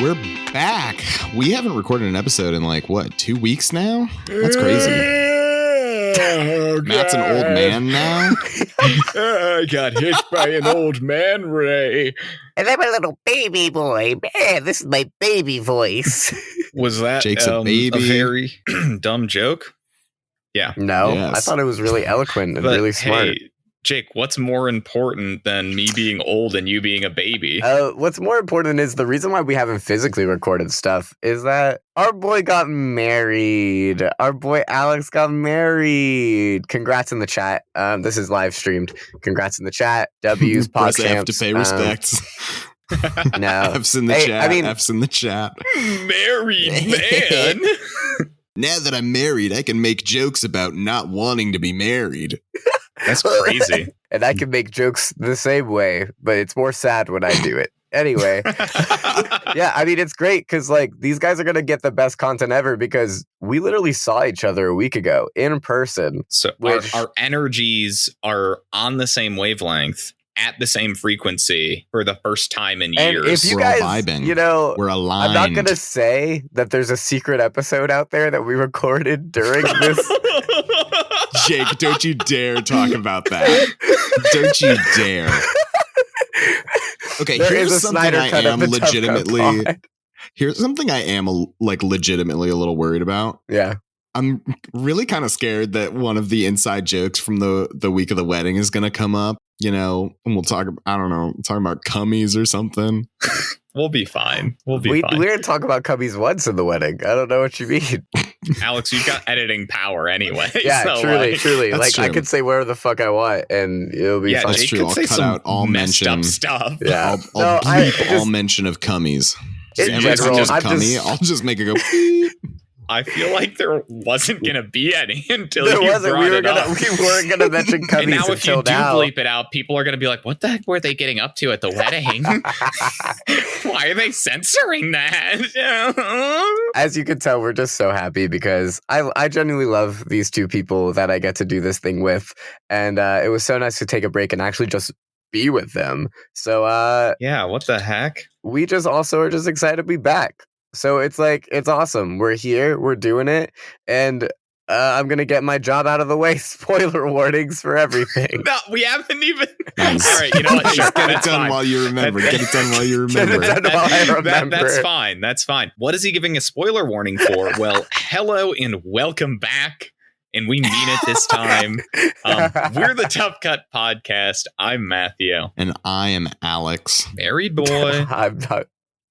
We're back. We haven't recorded an episode in 2 weeks now? That's crazy. Oh, Matt's an old man now. I got hit by an old man, Ray. And I'm a little baby boy. Man, this is my baby voice. Was that Jake's a baby. a very dumb joke? Yeah. No, Yes. I thought it was really eloquent and really smart. Hey, Jake, what's more important than me being old and you being a baby? What's more important is the reason why we haven't physically recorded stuff is that our boy got married. Our boy Alex got married. Congrats in the chat. This is live streamed. Congrats in the chat. W's Press podcast. F to pay respects. No. F's in the chat. F's in the chat. Married man. Now that I'm married, I can make jokes about not wanting to be married. That's crazy. And I can make jokes the same way, but it's more sad when I do it. Anyway, yeah, I mean, it's great because these guys are going to get the best content ever because we literally saw each other a week ago in person. So our energies are on the same wavelength at the same frequency for the first time in years. And if you We're guys, all vibing. we're aligned. I'm not going to say that there's a secret episode out there that we recorded during this. Jake, don't you dare talk about that. Don't you dare. Okay, here's something I am legitimately. Here's something I am legitimately a little worried about. Yeah. I'm really kind of scared that one of the inside jokes from the week of the wedding is going to come up, and we'll talk, talking about cummies or something. We'll be fine. We're going to talk about cubbies once in the wedding. I don't know what you mean. Alex, you've got editing power anyway. Yeah, so truly. true. I could say whatever the fuck I want and it'll be fine. That's true. I'll cut out all mention of stuff. Yeah. I'll bleep all mention of cummies. Every time there's a cummie, I'll just make it go beep. I feel like there wasn't going to be any until there you wasn't. brought it up. We weren't going to mention cummies and now if you do now. bleep it out, people are going to be like, what the heck were they getting up to at the wedding? Why are they censoring that? As you can tell, we're just so happy because I genuinely love these two people that I get to do this thing with. And it was so nice to take a break and actually just be with them. So yeah, what the heck? We just also are just excited to be back. So it's awesome. We're here, we're doing it, and I'm going to get my job out of the way. Spoiler warnings for everything. No, we haven't even. Nice. All right, you know what? Sure, Get it done while you remember. Get it done while you remember. Get it done while I remember. That's fine. That's fine. What is he giving a spoiler warning for? Well, hello and welcome back. And we mean it this time. We're the Tough Cut Podcast. I'm Matthew. And I am Alex. Married boy.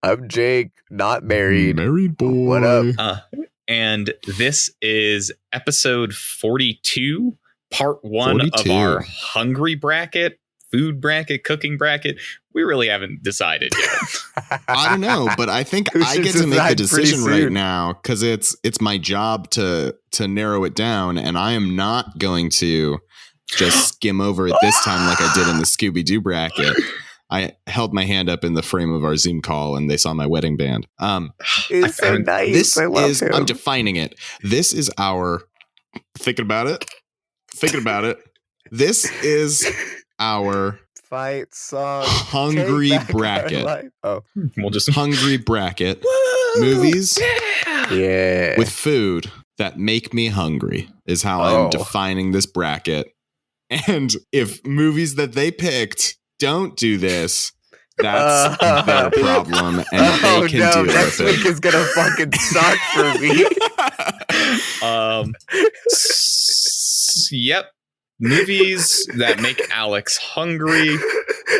I'm Jake, not married. Married boy. What up? And this is episode 42, part 1 of our hungry bracket, food bracket, cooking bracket. We really haven't decided yet. I don't know, but I think I get to make the decision right now because it's my job to narrow it down, and I am not going to just skim over it this time like I did in the Scooby-Doo bracket. I held my hand up in the frame of our Zoom call and they saw my wedding band. It's so nice. I'm defining it. This is our thinking about it. This is our fight song hungry bracket. We'll just hungry bracket. Movies with food that make me hungry is how I'm defining this bracket. And if movies that they picked don't do this, that's their problem, and they can do next with week it. is gonna fucking suck for me. Yep. Movies that make Alex hungry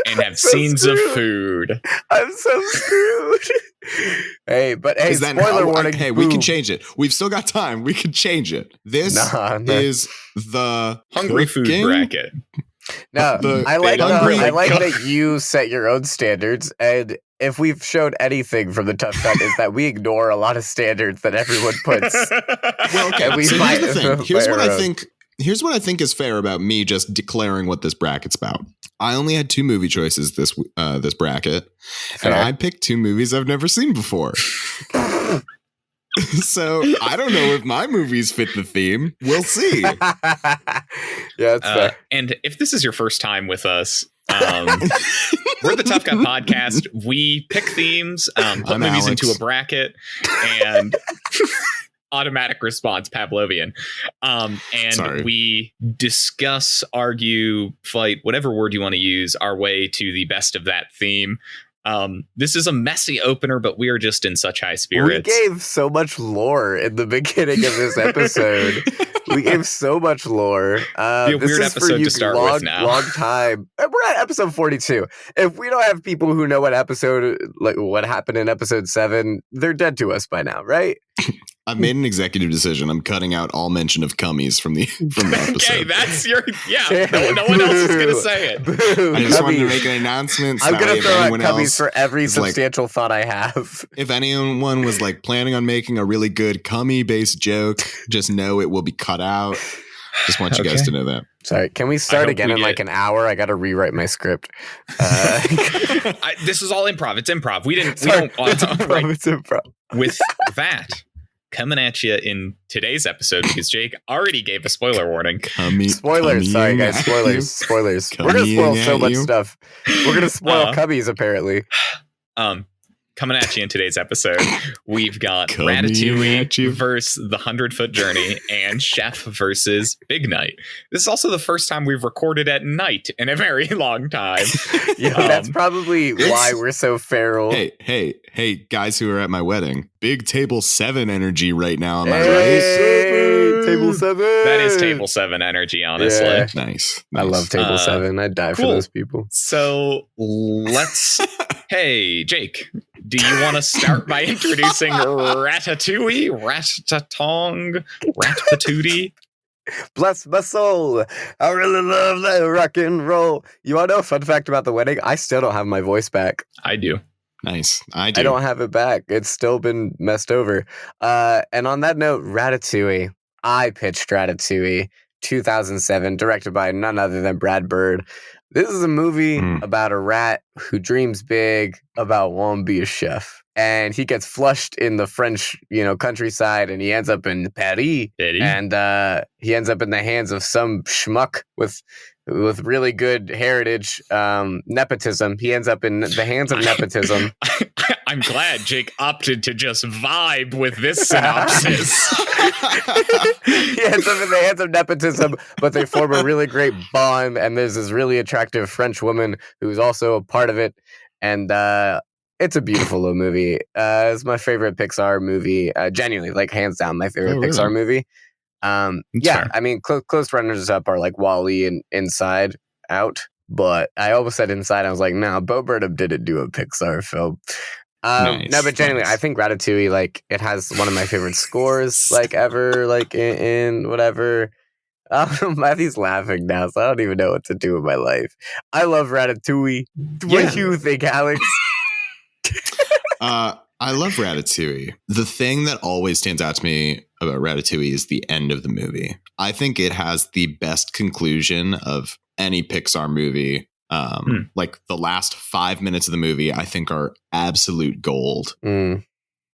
and have scenes of food. I'm so screwed. Hey, spoiler warning. Hey, we can change it. We've still got time. We can change it. This is the hungry food bracket. No, I like that you set your own standards, and if we've showed anything from the Tough Cut is that we ignore a lot of standards that everyone puts. Well, okay. So here's the thing. Here's what I think is fair about me just declaring what this bracket's about. I only had 2 movie choices this bracket, and I picked 2 movies I've never seen before. So I don't know if my movies fit the theme. We'll see. Yeah, that's fair. And if this is your first time with us, We're the Tough Guy Podcast. We pick themes, put I'm movies Alex. into a bracket, and automatic response, Pavlovian. And we discuss, argue, fight, whatever word you want to use, our way to the best of that theme. This is a messy opener, but we are just in such high spirits. We gave so much lore in the beginning of this episode. We gave so much lore. Be a this weird is episode for you to start long, with now. Long time. We're at episode 42. If we don't have people who know what happened in episode 7, they're dead to us by now, right? I've made an executive decision. I'm cutting out all mention of cummies from the episode. Okay, that's your no one else is gonna say it. Boo, I just wanted to cummies. make an announcement. So I'm that gonna way if throw out anyone cummies else, for every is like- substantial thought I have. if anyone was like planning on making a really good cummy based joke, just know it will be cut out. Just want you guys to know that. Sorry, can we start hope again we in like get- an hour? I got to rewrite my script. This is all improv. It's improv. We Sorry, don't it's improv, right. it's improv. With that, coming at you in today's episode, because Jake already gave a spoiler warning. Cummy, Spoilers, sorry guys, spoilers, spoilers. We're gonna spoil so much stuff. We're gonna spoil cubbies apparently. Coming at you in today's episode, we've got Coming at Ratatouille you. versus The 100-Foot Journey and Chef versus Big Night. This is also the first time we've recorded at night in a very long time. Yeah, that's probably why we're so feral. Hey, guys who are at my wedding. Big table 7 energy right now. Am I Hey, right? table 7. That is table 7 energy, honestly. Yeah. Nice. I love table 7. I'd die for cool. those people. So let's. Hey, Jake, do you want to start by introducing Ratatouille, Ratatong, Ratpatootie? Bless my soul. I really love that rock and roll. You want to know a fun fact about the wedding? I still don't have my voice back. I do. Nice. I do. I don't have it back. It's still been messed over. And on that note, Ratatouille. I pitched Ratatouille 2007, directed by none other than Brad Bird. This is a movie about a rat who dreams big about wanting to be a chef. And he gets flushed in the French, countryside, and he ends up in Paris. And he ends up in the hands of some schmuck with really good heritage, nepotism. He ends up in the hands of nepotism. I'm glad Jake opted to just vibe with this synopsis. He ends up in the hands of nepotism, but they form a really great bond. And there's this really attractive French woman who's also a part of it. And it's a beautiful little movie. It's my favorite Pixar movie. Genuinely, like hands down, my favorite Pixar movie. Fair. I mean, close runners up are like Wall-E and Inside Out. But I almost said Inside. I was like, no, Bo Burnham didn't do a Pixar film. No, but genuinely, I think Ratatouille, like, it has one of my favorite scores, like, ever, like, in whatever. Matthew's laughing now, so I don't even know what to do with my life. I love Ratatouille. What do you think, Alex? I love Ratatouille. The thing that always stands out to me about Ratatouille is the end of the movie. I think it has the best conclusion of any Pixar movie. Like the last 5 minutes of the movie, I think are absolute gold. And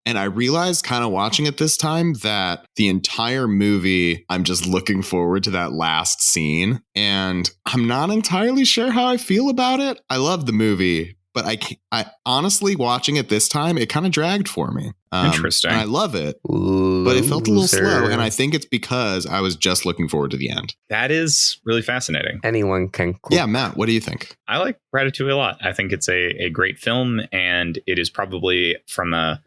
I realized kind of watching it this time that the entire movie, I'm just looking forward to that last scene. And I'm not entirely sure how I feel about it. I love the movie, but I honestly, watching it this time, it kind of dragged for me. Interesting. And I love it, but it felt a little slow. And I think it's because I was just looking forward to the end. That is really fascinating. Anyone can. Yeah, Matt, what do you think? I like Ratatouille a lot. I think it's a great film, and it is probably from a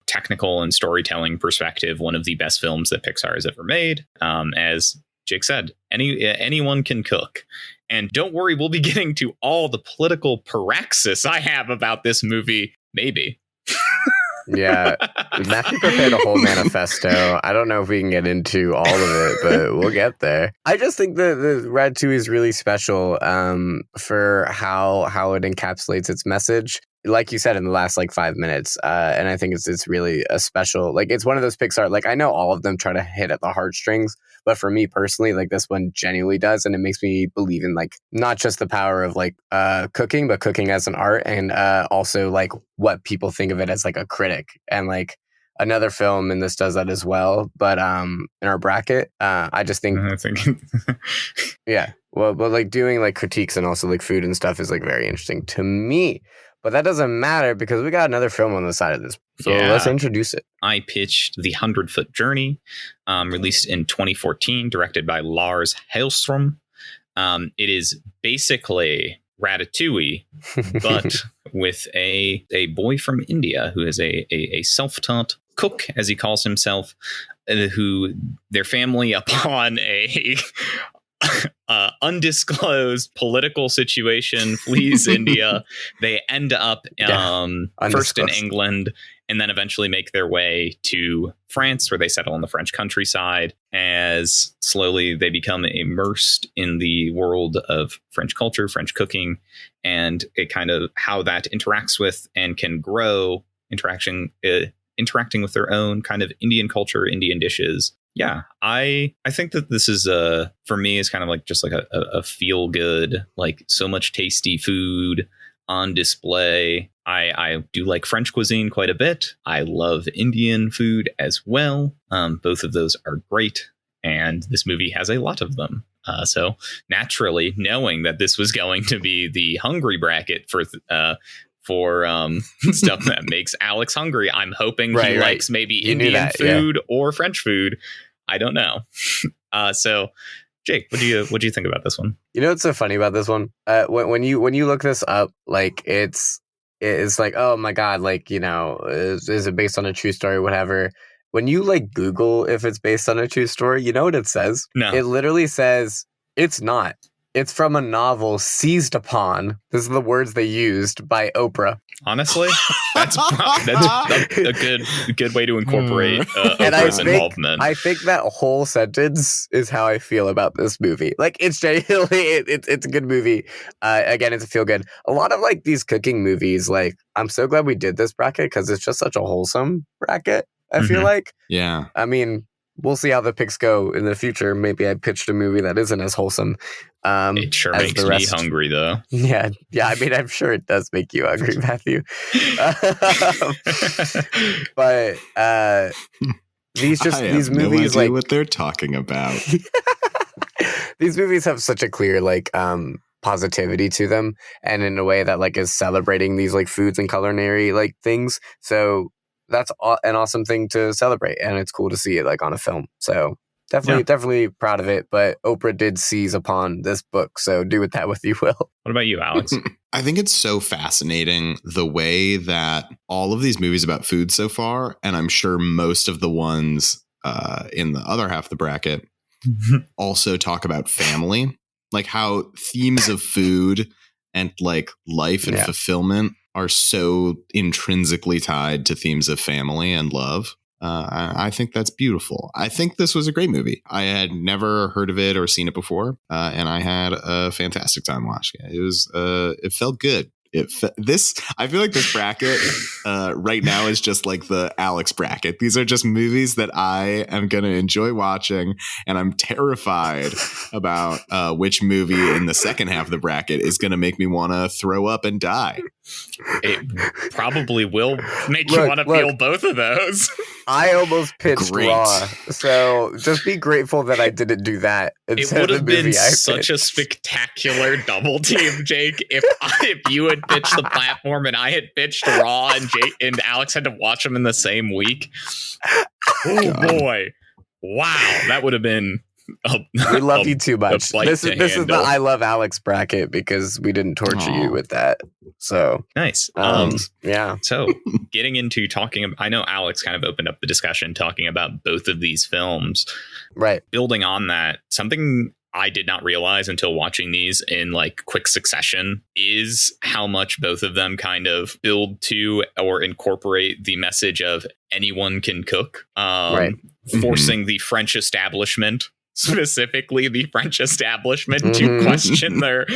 technical and storytelling perspective, one of the best films that Pixar has ever made. As Jake said, anyone can cook. And don't worry, we'll be getting to all the political paraxis I have about this movie, maybe. Yeah, Matthew prepared a whole manifesto. I don't know if we can get into all of it, but we'll get there. I just think the Ratatouille is really special for how it encapsulates its message. Like you said in the last 5 minutes, and I think it's really a special, it's one of those Pixar, I know all of them try to hit at the heartstrings, but for me personally, this one genuinely does, and it makes me believe in not just the power of cooking, but cooking as an art, and also what people think of it as a critic, and another film, and this does that as well. But in our bracket, I just think, yeah, well, but like doing like critiques and also like food and stuff is like very interesting to me. But that doesn't matter because we got another film on the side of this. So let's introduce it. I pitched The 100-Foot Journey, released in 2014, directed by Lars Hellström. It is basically Ratatouille, but with a boy from India who is a self-taught cook, as he calls himself, who their family, upon a undisclosed political situation, flees India. They end up first in England and then eventually make their way to France, where they settle in the French countryside, as slowly they become immersed in the world of French culture, French cooking, and it kind of how that interacts with and can grow interacting with their own kind of Indian culture, Indian dishes. Yeah, I think that this is for me is kind of like just like a feel good, like so much tasty food on display. I do like French cuisine quite a bit. I love Indian food as well. Both of those are great, and this movie has a lot of them. So naturally, knowing that this was going to be the hungry bracket for stuff that makes Alex hungry, I'm hoping he likes maybe Indian food or French food. I don't know. So, Jake, what do you think about this one? You know what's so funny about this one? When you look this up, like it's like, oh my god, like, you know, is it based on a true story, whatever. When you like Google if it's based on a true story, you know what it says? No. It literally says it's not. It's from a novel seized upon. This is the words they used by Oprah. Honestly, that's a good way to incorporate Oprah's involvement. I think that whole sentence is how I feel about this movie. Like, it's genuinely, it's a good movie. Again, it's a feel good. A lot of like these cooking movies, like, I'm so glad we did this bracket because it's just such a wholesome bracket, I feel like. Yeah. I mean, we'll see how the picks go in the future. Maybe I pitched a movie that isn't as wholesome. It sure makes me hungry, though. Yeah. I mean, I'm sure it does make you hungry, Matthew. But these movies, no idea like what they're talking about. These movies have such a clear like positivity to them, and in a way that like is celebrating these like foods and culinary like things. So that's an awesome thing to celebrate, and it's cool to see it like on a film. So definitely proud of it. But Oprah did seize upon this book, so do with that what you will. What about you, Alex? I think it's so fascinating the way that all of these movies about food so far, and I'm sure most of the ones in the other half of the bracket also talk about family, like how themes of food and like life and fulfillment are so intrinsically tied to themes of family and love. I think that's beautiful. I think this was a great movie. I had never heard of it or seen it before, and I had a fantastic time watching it. It felt good. I feel like this bracket right now is just like the Alex bracket. These are just movies that I am going to enjoy watching, and I'm terrified about which movie in the second half of the bracket is going to make me want to throw up and die. It probably will make you want to feel both of those. I almost pitched Raw, so just be grateful that I didn't do that. It would have been such a spectacular double team, Jake, if you had pitched the platform and I had pitched Raw, and Jake and Alex had to watch them in the same week. Oh boy! Wow, that would have been. We love you too much. This is the I love Alex bracket because we didn't torture you with that. So nice. Yeah. So getting into talking, I know Alex kind of opened up the discussion talking about both of these films. Right. Building on that, something I did not realize until watching these in like quick succession is how much both of them kind of build to or incorporate the message of anyone can cook, forcing the French establishment, specifically the French establishment, to question their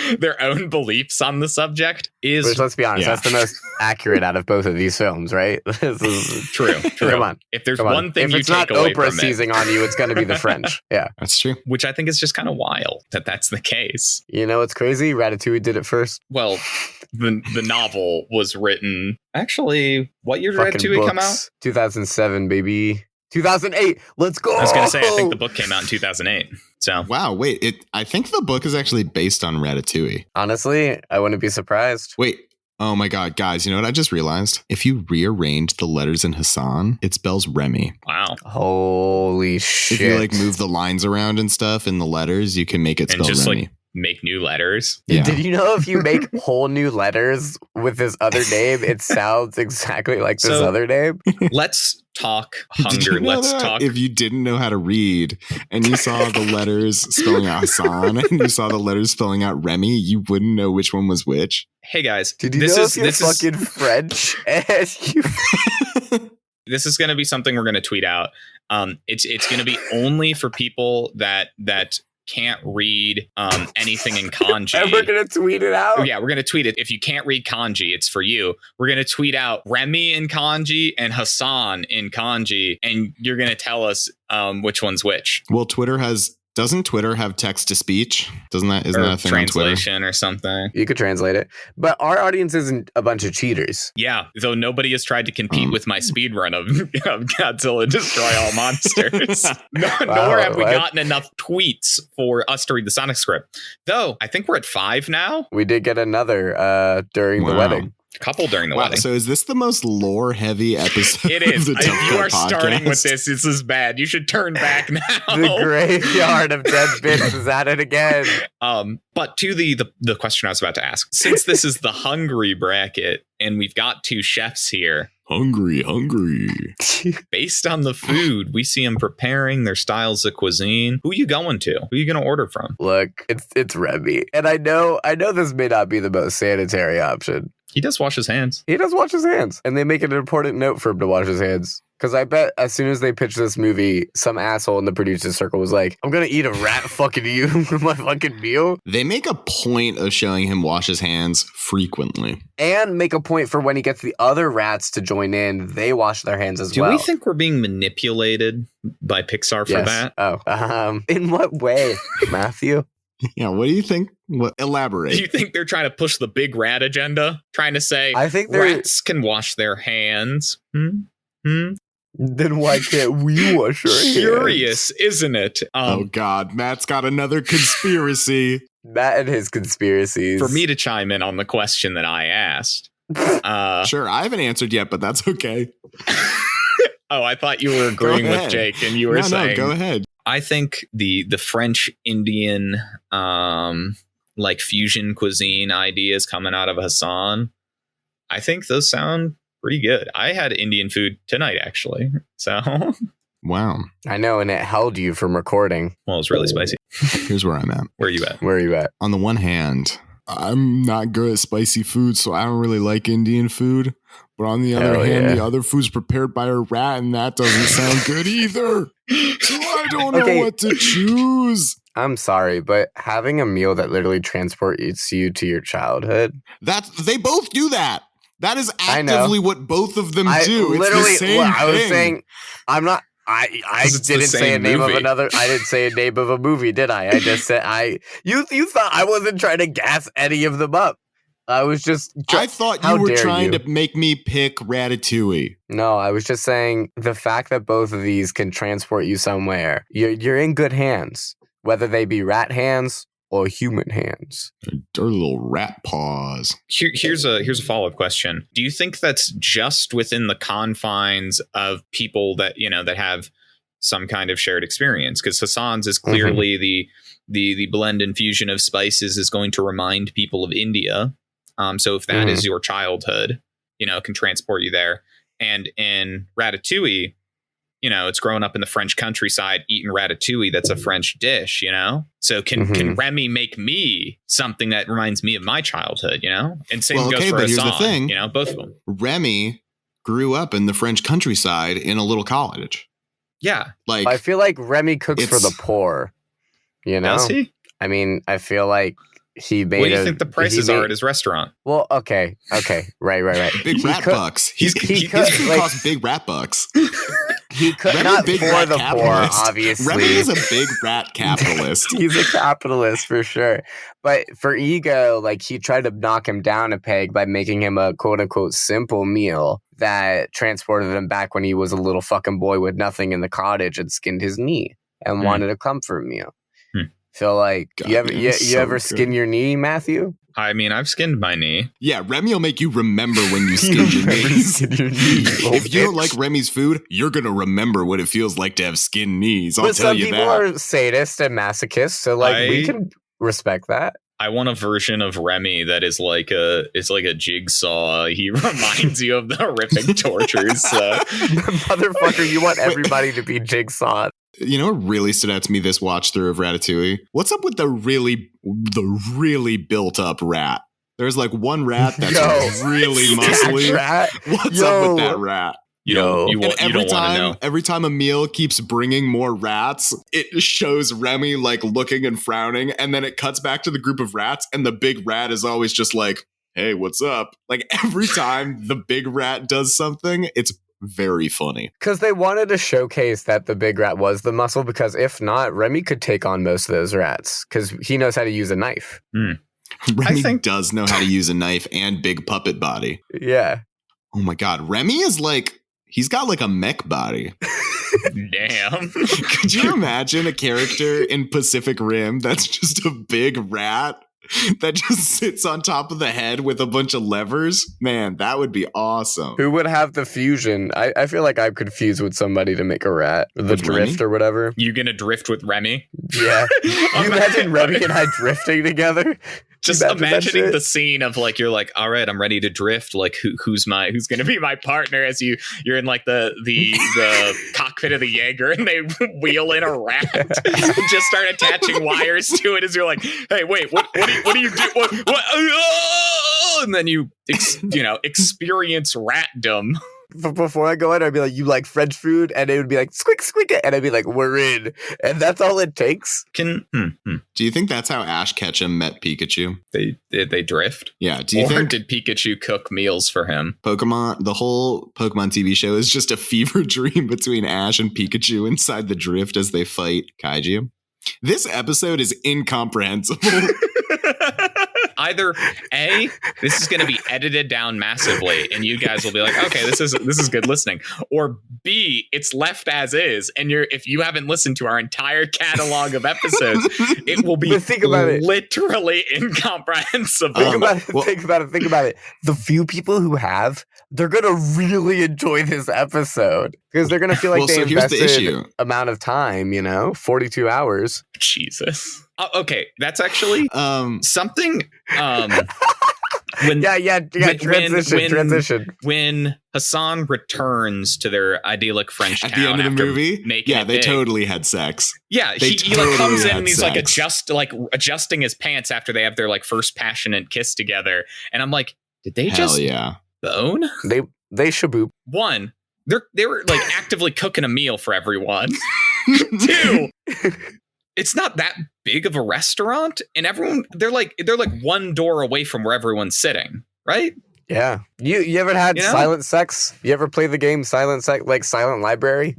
own beliefs on the subject. Which, let's be honest, that's the most accurate out of both of these films, right? This is true. Come on. If there's one thing you take if away it's not Oprah from seizing on you, it's going to be the French. Yeah, that's true. Which I think is just kind of wild that that's the case. You know what's crazy? Ratatouille did it first. Well, the novel was written. Actually, what year did Fucking Ratatouille come books. out? 2007, baby. 2008. Let's go. I was gonna say, I think the book came out in 2008. So Wow, wait, I think the book is actually based on Ratatouille. Honestly, I wouldn't be surprised. Wait, oh my god, guys, you know what I just realized? If you rearrange the letters in Hassan, it spells Remy. wow, Holy shit. If you like move the lines around and stuff in the letters, you can make it and spell just Remy. like make new letters. Yeah. Did you know if you make whole new letters with this other name, it sounds exactly like this So- other name? Let's talk Did you hunger. know Let's that? talk. If you didn't know how to read and you saw the letters spelling out Hassan and you saw the letters spelling out Remy, you wouldn't know which one was which. Hey guys, Did you this know is if you're this is fucking French and you this is going to be something we're going to tweet out. It's going to be only for people that can't read anything in kanji. and we're gonna tweet it out? Oh, yeah, we're going to tweet it. If you can't read kanji, it's for you. We're going to tweet out Remy in kanji and Hassan in kanji, and you're going to tell us which one's which. Well, doesn't Twitter have text to speech? Isn't that a thing on Twitter? Translation or something. You could translate it. But our audience isn't a bunch of cheaters. Yeah, though nobody has tried to compete with my speed run of Godzilla Destroy All Monsters. Nor have we gotten enough tweets for us to read the Sonic script. Though, I think we're at 5 now. We did get another during the wedding. A couple during the Wow, wedding. so is this the most lore-heavy episode It is. of the If Tough you Guy are starting with podcast? this is bad. You should turn back now. The graveyard of dead bits is at it again. But to the question I was about to ask, since this is the hungry bracket and we've got 2 chefs here, Hungry. based on the food we see them preparing, their styles of cuisine, who are you going to? Who are you going to order from? Look, it's Remy. And I know this may not be the most sanitary option. He does wash his hands. He does wash his hands. And they make it an important note for him to wash his hands. Because I bet as soon as they pitched this movie, some asshole in the producer's circle was like, I'm going to eat a rat fucking you for my fucking meal. They make a point of showing him wash his hands frequently. And make a point for when he gets the other rats to join in, they wash their hands as well. Do we think we're being manipulated by Pixar for that? Oh, in what way, Matthew? Yeah, what do you think? Elaborate. Do you think they're trying to push the big rat agenda? Trying to say I think rats can wash their hands? Then why can't we wash our hands? Curious, isn't it? Oh, God. Matt's got another conspiracy. Matt and his conspiracies. For me to chime in on the question that I asked. Sure, I haven't answered yet, but that's okay. Oh, I thought you were agreeing with Jake and you were saying... No, go ahead. I think the French Indian like fusion cuisine ideas coming out of Hassan, I think those sound pretty good. I had Indian food tonight, actually. So, Wow. I know, and it held you from recording. well, it's really spicy. Here's where I'm at. Where are you at? Where are you at? On the one hand, I'm not good at spicy food, so I don't really like Indian food. But on the other hand, the other food's prepared by a rat, and that doesn't sound good either. So I don't know what to choose. I'm sorry, but having a meal that literally transports you to your childhood. They both do that. That is actively what both of them do. Literally, it's the same I was thing. saying, I'm not. I didn't say a name of another. I didn't say a name of a movie, did I? I just said You thought I wasn't trying to gas any of them up. I was just. I thought you were trying to make me pick Ratatouille. No, I was just saying the fact that both of these can transport you somewhere. You're in good hands, whether they be rat hands or human hands. Dirty little rat paws. Here's a follow-up question. Do you think that's just within the confines of people that that have some kind of shared experience? Because Hassan's is clearly the blend and fusion of spices is going to remind people of India. So if that is your childhood, it can transport you there. And in Ratatouille, it's growing up in the French countryside, eating ratatouille. That's a French dish, So can Remy make me something that reminds me of my childhood, And same goes for but here's Hassan, the thing. Both of them. Remy grew up in the French countryside in a little cottage. Yeah. I feel like Remy cooks for the poor, Does he? I mean, I feel like he made. What do you think the prices are at his restaurant? Well, okay, right. Big rat bucks. His food costs big rat bucks. He could Remy, not big for rat the poor, capitalist. obviously. Remy is a big rat capitalist. He's a capitalist for sure. But for ego, like he tried to knock him down a peg by making him a quote unquote simple meal that transported him back when he was a little fucking boy with nothing in the cottage and skinned his knee and wanted a comfort meal. Feel like God, you ever skin your knee, Matthew? I mean, I've skinned my knee. Yeah, Remy will make you remember when you skinned your knees. If you don't like Remy's food, you're going to remember what it feels like to have skinned knees. I'll tell you that. But some people are sadists and masochists, so like we can respect that. I want a version of Remy that is like a jigsaw. He reminds you of the horrific tortures. Motherfucker, you want everybody to be jigsaw. You know what really stood out to me this watch through of Ratatouille? What's up with the really built up rat? There's like one rat that's really muscly. What's up with that rat? You don't want to know. Every time a meal keeps bringing more rats, it shows Remy like looking and frowning, and then it cuts back to the group of rats, and the big rat is always just like, "Hey, what's up?" Like every time the big rat does something, it's very funny. Because they wanted to showcase that the big rat was the muscle, because if not, Remy could take on most of those rats because he knows how to use a knife. Remy does know how to use a knife and big puppet body. Yeah. Oh my God. Remy is like, he's got like a mech body. Damn. Could you imagine a character in Pacific Rim that's just a big rat that just sits on top of the head with a bunch of levers? Man, that would be awesome. Who would have the fusion? I feel like I'm confused with somebody to make a rat. The With drift Remy? or whatever. You gonna drift with Remy? Yeah. Can you imagine Remy and I drifting together? Just imagining the scene of like, you're like, all right, I'm ready to drift. Like who's gonna be my partner as you're in like the cockpit of the Jaeger and they wheel in a rat and just start attaching wires to it as you're like, hey, wait, what do you do? What? And then you experience ratdom. Before I go in, I'd be like, you like French food? And it would be like, squeak, squeak it. And I'd be like, we're in. And that's all it takes. Do you think that's how Ash Ketchum met Pikachu? They drift? Yeah. Do you think did Pikachu cook meals for him? the whole Pokemon TV show is just a fever dream between Ash and Pikachu inside the drift as they fight kaiju? This episode is incomprehensible. Either A, this is going to be edited down massively and you guys will be like, okay, this is good listening. Or B, it's left as is. And if you haven't listened to our entire catalog of episodes, it will be literally incomprehensible. Think about it. The few people who have, they're going to really enjoy this episode because they're going to feel like they invested amount of time, 42 hours. Jesus. Okay, that's actually something. Transition. When Hassan returns to their idyllic French town at the end of the movie, they totally had sex. Yeah, he like comes in and he's like adjusting his pants after they have their like first passionate kiss together, and I'm like, did they just bone? They shaboop. One, they were like actively cooking a meal for everyone. Two, it's not that big of a restaurant, and they're like one door away from where everyone's sitting, right? Yeah. You ever had silent sex? You ever play the game Silent Sex, like Silent Library?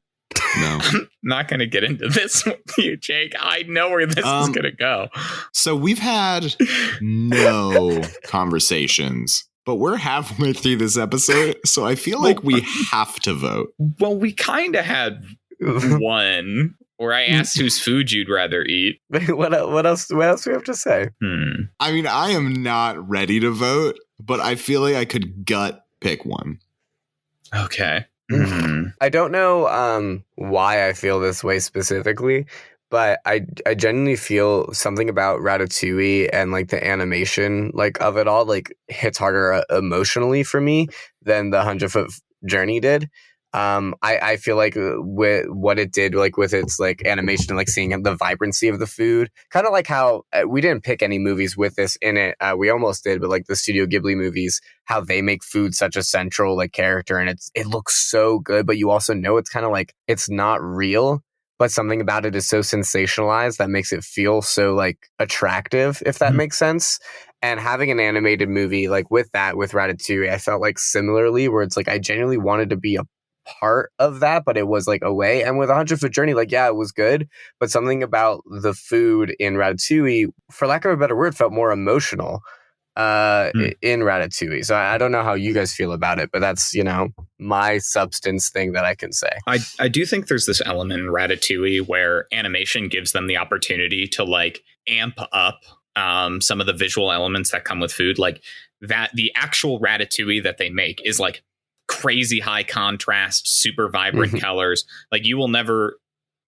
No. I'm not going to get into this with you, Jake. I know where this is going to go. So we've had no conversations, but we're halfway through this episode, so I feel like we have to vote. Well, we kind of had one where I asked whose food you'd rather eat. What else do we have to say? I mean, I am not ready to vote, but I feel like I could gut pick one. Okay. I don't know why I feel this way specifically, but I genuinely feel something about Ratatouille and like the animation like of it all like hits harder emotionally for me than the 100-Foot Journey did. I feel like with what it did, like with its like animation and like seeing the vibrancy of the food, kind of like how we didn't pick any movies with this in it. We almost did, but like the Studio Ghibli movies, how they make food such a central like character, and it looks so good, but you also know it's kind of like it's not real, but something about it is so sensationalized that makes it feel so like attractive, if that makes sense. And having an animated movie like with Ratatouille, I felt like similarly, where it's like I genuinely wanted to be a part of that, but it was like a way. And with 100 Foot Journey, like, yeah, it was good, but something about the food in Ratatouille, for lack of a better word, felt more emotional in Ratatouille. So I don't know how you guys feel about it, but that's, my substance thing that I can say. I do think there's this element in Ratatouille where animation gives them the opportunity to like amp up some of the visual elements that come with food. Like that, the actual Ratatouille that they make is like crazy high contrast, super vibrant colors. Like you will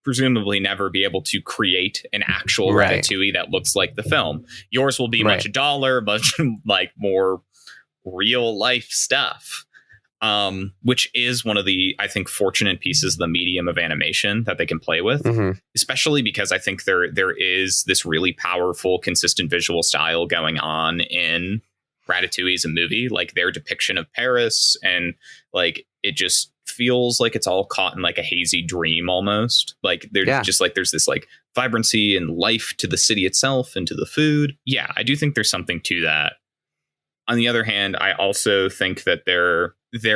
presumably never be able to create an actual Ratatouille that looks like the film. Yours will be much duller, much like more real life stuff, which is one of the, I think, fortunate pieces of the medium of animation that they can play with, especially because I think there is this really powerful, consistent visual style going on in Ratatouille as a movie. Like their depiction of Paris, and like it just feels like it's all caught in like a hazy dream almost. Like there's just like there's this like vibrancy and life to the city itself and to the food. Yeah, I do think there's something to that. On the other hand, I also think that there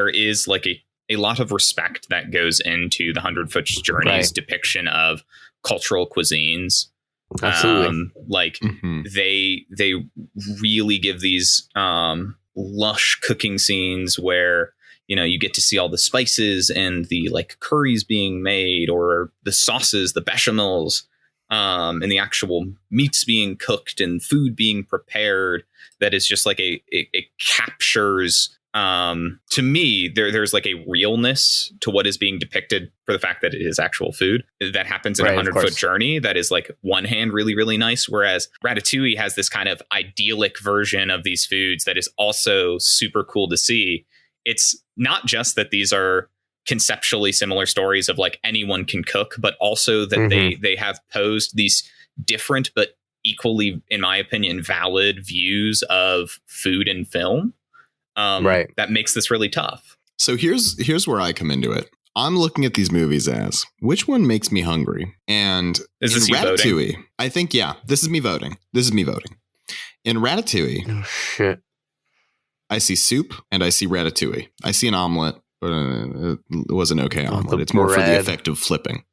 is like a lot of respect that goes into the 100 Foot Journey's depiction of cultural cuisines. Absolutely. They really give these lush cooking scenes where you get to see all the spices and the like curries being made, or the sauces, the bechamels, and the actual meats being cooked and food being prepared. That is just like it captures, to me, there's like a realness to what is being depicted for the fact that it is actual food that happens in a 100 Foot Journey. That is like one hand really, really nice. Whereas Ratatouille has this kind of idyllic version of these foods that is also super cool to see. It's not just that these are conceptually similar stories of like anyone can cook, but also that they have posed these different but equally, in my opinion, valid views of food and film. That makes this really tough. So here's where I come into it. I'm looking at these movies as which one makes me hungry, and is this you Ratatouille? Voting? I think this is me voting. In Ratatouille. Oh shit. I see soup and I see ratatouille. I see an omelet, but it was an okay omelet. It's more for the effect of flipping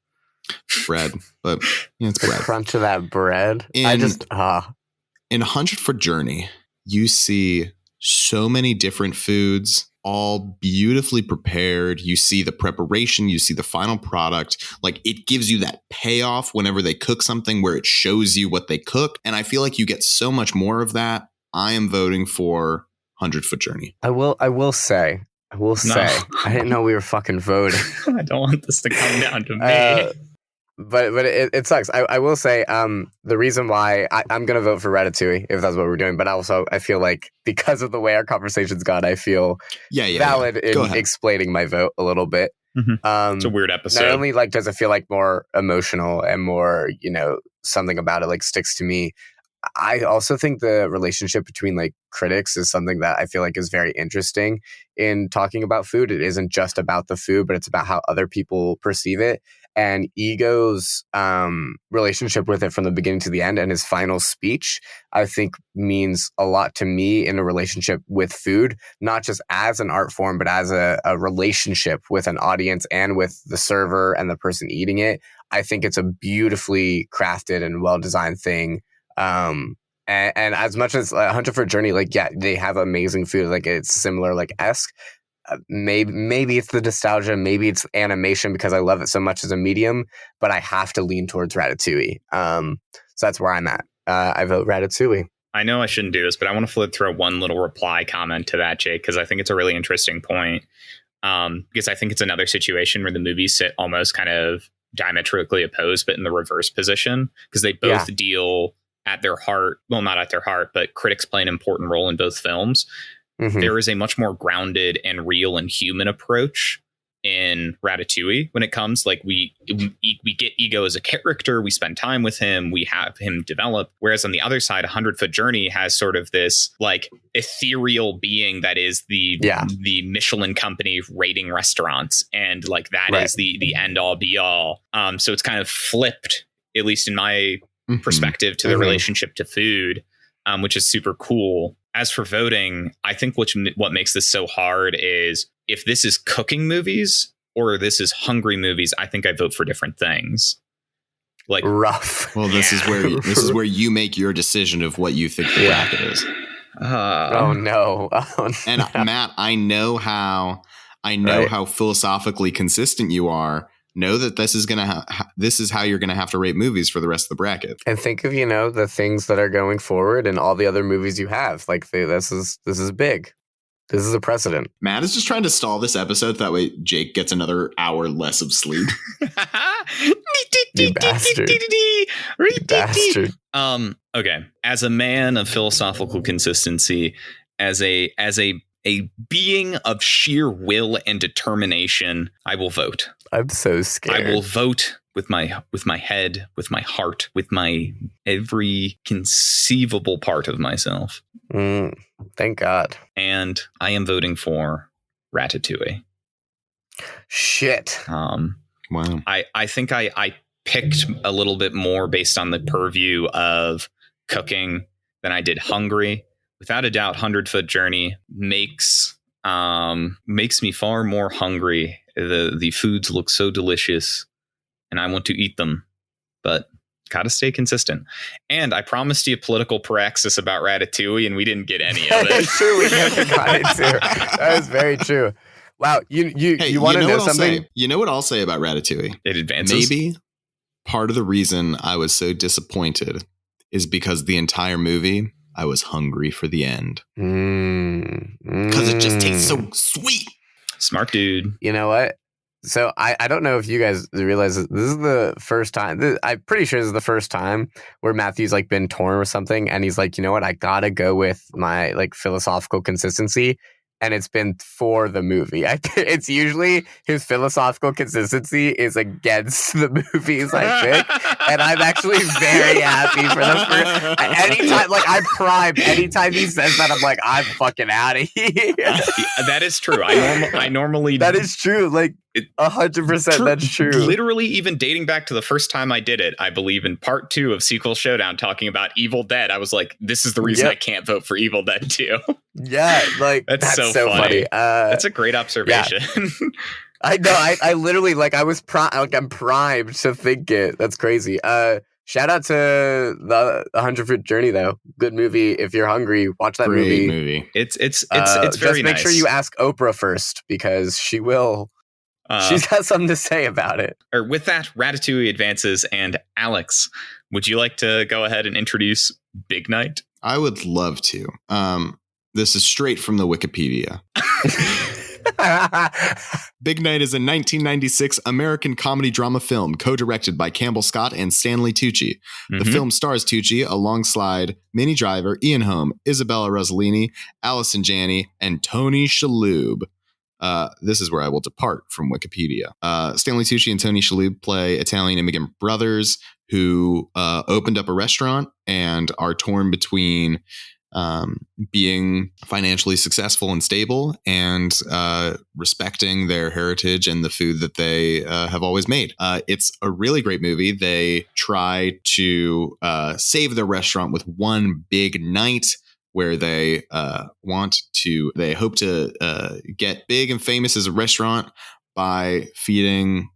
bread, but it's the bread. Crunch of that bread. In 100 Foot Journey, you see so many different foods, all beautifully prepared. You see the preparation, you see the final product. Like it gives you that payoff whenever they cook something where it shows you what they cook. And I feel like you get so much more of that. I am voting for 100 Foot Journey. I will say, I didn't know we were fucking voting. I don't want this to come down to me. But it sucks. I will say the reason why I'm going to vote for Ratatouille, if that's what we're doing. But also, I feel like because of the way our conversation's gone, I feel valid in explaining my vote a little bit. It's a weird episode. Not only like does it feel like more emotional and more, something about it like sticks to me, I also think the relationship between like critics is something that I feel like is very interesting in talking about food. It isn't just about the food, but it's about how other people perceive it. And Ego's relationship with it from the beginning to the end, and his final speech, I think means a lot to me in a relationship with food, not just as an art form, but as a relationship with an audience and with the server and the person eating it. I think it's a beautifully crafted and well-designed thing. And as much as 100 Foot Journey, like, yeah, they have amazing food, like it's similar, like esque. Maybe it's the nostalgia, maybe it's animation because I love it so much as a medium, but I have to lean towards Ratatouille. So that's where I'm at. I vote Ratatouille. I know I shouldn't do this, but I want to throw one little reply comment to that, Jake, because I think it's a really interesting point. Because I think it's another situation where the movies sit almost kind of diametrically opposed, but in the reverse position, because they both deal at their heart, well, not at their heart, but critics play an important role in both films. There is a much more grounded and real and human approach in Ratatouille when it comes, like, we get Ego as a character, we spend time with him, we have him develop. Whereas on the other side, 100 Foot Journey has sort of this like ethereal being that is the Michelin company rating restaurants, and like that is the end all be all. So it's kind of flipped, at least in my perspective, to the relationship to food, which is super cool. As for voting, I think what makes this so hard is if this is cooking movies, or this is hungry movies, I think I vote for different things. Like rough. Well, this is where you make your decision of what you think the bracket is. Oh no. And Matt, I know how philosophically consistent you are. Know that this is this is how you're gonna have to rate movies for the rest of the bracket. And think of the things that are going forward and all the other movies you have. Like this is big. This is a precedent. Matt is just trying to stall this episode that way Jake gets another hour less of sleep. You bastard. You bastard. Okay. As a man of philosophical consistency, as a being of sheer will and determination, I will vote. I'm so scared. I will vote with my head, with my heart, with my every conceivable part of myself. Thank God. And I am voting for Ratatouille. Shit. Wow. I think I picked a little bit more based on the purview of cooking than I did hungry. Without a doubt, 100-Foot Journey makes me far more hungry. The foods look so delicious, and I want to eat them, but gotta stay consistent. And I promised you political praxis about Ratatouille, and we didn't get any of it. That's true. We never got it too. That is very true. Wow. You want to know something? You know what I'll say about Ratatouille? It advances. Maybe part of the reason I was so disappointed is because the entire movie I was hungry for the end. Because it just tastes so sweet. Smart dude. You know what? So I don't know if you guys realize this is the first time. I'm pretty sure this is the first time where Matthew's like been torn with something, and he's like, you know what? I gotta go with my like philosophical consistency, and it's been for the movie. It's usually his philosophical consistency is against the movies I pick, and I'm actually very happy for the first. Anytime, like I'm primed. Anytime he says that, I'm like, I'm fucking out of here. That is true. I normally that is true. Like 100%. That's true. Literally, even dating back to the first time I did it, I believe in part 2 of Sequel Showdown, talking about Evil Dead. I was like, this is the reason I can't vote for Evil Dead 2. Yeah, like that's so funny. That's a great observation. Yeah. I know. I literally like I was I'm primed to think it. That's crazy. Shout out to the 100-Foot Journey though. Good movie. If you're hungry, watch that movie. It's very just make nice. sure you ask Oprah first because she will. She's got something to say about it. Or with that, Ratatouille advances. And Alex, would you like to go ahead and introduce Big Night? I would love to. This is straight from the Wikipedia. Big Night is a 1996 American comedy drama film co-directed by Campbell Scott and Stanley Tucci. The film stars Tucci alongside Minnie Driver, Ian Holm, Isabella Rossellini, Allison Janney, and Tony Shalhoub. This is where I will depart from Wikipedia. Stanley Tucci and Tony Shalhoub play Italian immigrant brothers who opened up a restaurant and are torn between being financially successful and stable and respecting their heritage and the food that they have always made. It's a really great movie. They try to save their restaurant with one big night where they hope to get big and famous as a restaurant by feeding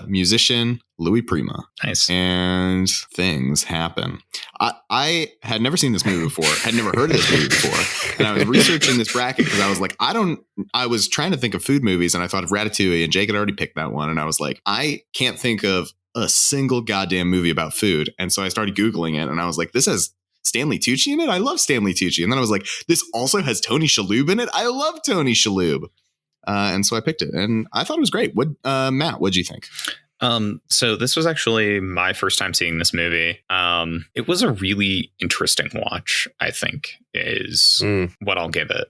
musician Louis Prima. Nice. And things happen. I had never seen this movie before, had never heard of this movie before. And I was researching this bracket because I was like, I was trying to think of food movies and I thought of Ratatouille, and Jake had already picked that one. And I was like, I can't think of a single goddamn movie about food. And so I started Googling it and I was like, this has Stanley Tucci in it? I love Stanley Tucci. And then I was like, this also has Tony Shalhoub in it? I love Tony Shalhoub. And so I picked it and I thought it was great. Matt, what'd you think? So this was actually my first time seeing this movie. It was a really interesting watch, I think, is what I'll give it.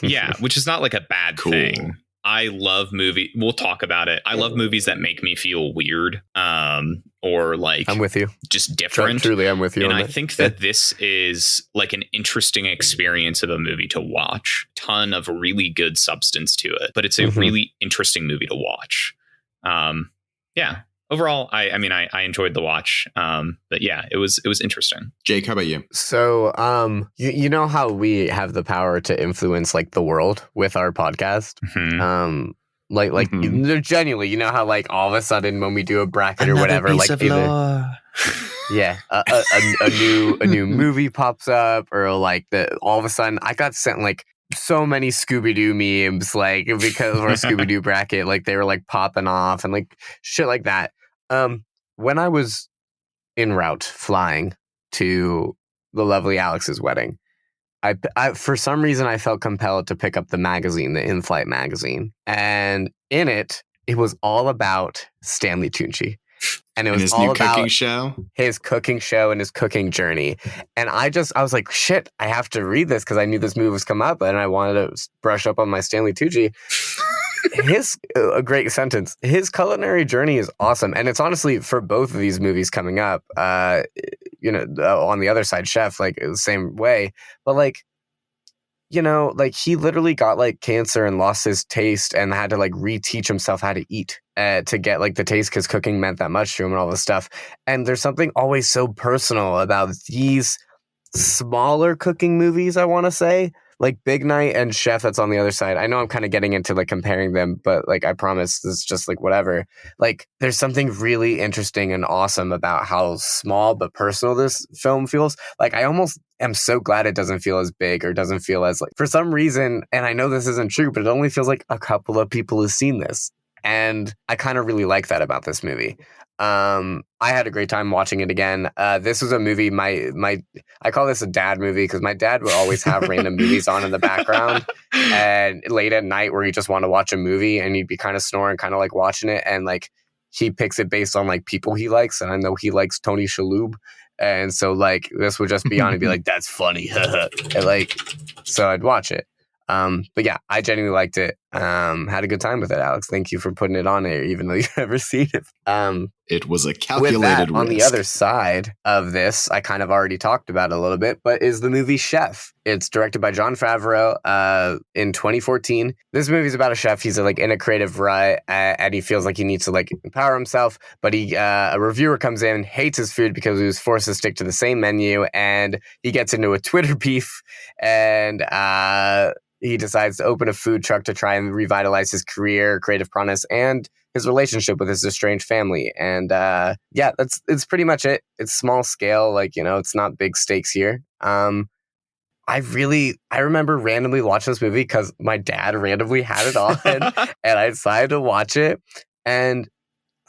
Yeah, which is not like a bad thing. I love movies. We'll talk about it. I love movies that make me feel weird, or like I'm with you, just different. Truly, I'm with you. And I think that this is like an interesting experience of a movie to watch. Ton of really good substance to it, but it's a really interesting movie to watch. Yeah. Overall, I enjoyed the watch. But yeah, it was interesting. Jake, how about you? So, you know how we have the power to influence like the world with our podcast. Like genuinely, you know how like all of a sudden when we do a bracket or whatever, like either a new movie pops up, or like all of a sudden I got sent like so many Scooby-Doo memes, like because of our Scooby-Doo bracket, like they were like popping off and like shit like that. When I was en route flying to the lovely Alex's wedding, I for some reason I felt compelled to pick up the magazine, the in-flight magazine, and in it was all about Stanley Tucci. And it was his all new about cooking show, his cooking show and his cooking journey. And I was like, shit, I have to read this because I knew this movie was come up and I wanted to brush up on my Stanley Tucci. A great sentence. His culinary journey is awesome. And it's honestly for both of these movies coming up, on the other side, Chef, like the same way. But like, like he literally got like cancer and lost his taste and had to like reteach himself how to eat to get like the taste because cooking meant that much to him and all this stuff. And there's something always so personal about these smaller cooking movies, I want to say. Like Big Night and Chef, that's on the other side. I know I'm kind of getting into like comparing them, but like I promise this is just like whatever. Like there's something really interesting and awesome about how small but personal this film feels. Like I almost am so glad it doesn't feel as big or doesn't feel as like, for some reason, and I know this isn't true, but it only feels like a couple of people have seen this. And I kind of really like that about this movie. I had a great time watching it again. This was a movie, I call this a dad movie because my dad would always have random movies on in the background and late at night where you just want to watch a movie and you'd be kind of snoring, kind of like watching it. And like, he picks it based on like people he likes. And I know he likes Tony Shalhoub. And so like, this would just be on and be like, that's funny. And like, so I'd watch it. But yeah, I genuinely liked it. Had a good time with it, Alex. Thank you for putting it on there, even though you've never seen it. It was a calculated with that, risk. On the other side of this, I kind of already talked about it a little bit, but is the movie Chef. It's directed by Jon Favreau in 2014. This movie is about a chef. He's like in a creative rut and he feels like he needs to like empower himself, but a reviewer comes in, hates his food because he was forced to stick to the same menu, and he gets into a Twitter beef and he decides to open a food truck to try and revitalize his career, creative prowess, and his relationship with his estranged family. And it's pretty much it. It's small scale, like, it's not big stakes here. I remember randomly watching this movie because my dad randomly had it on and I decided to watch it. And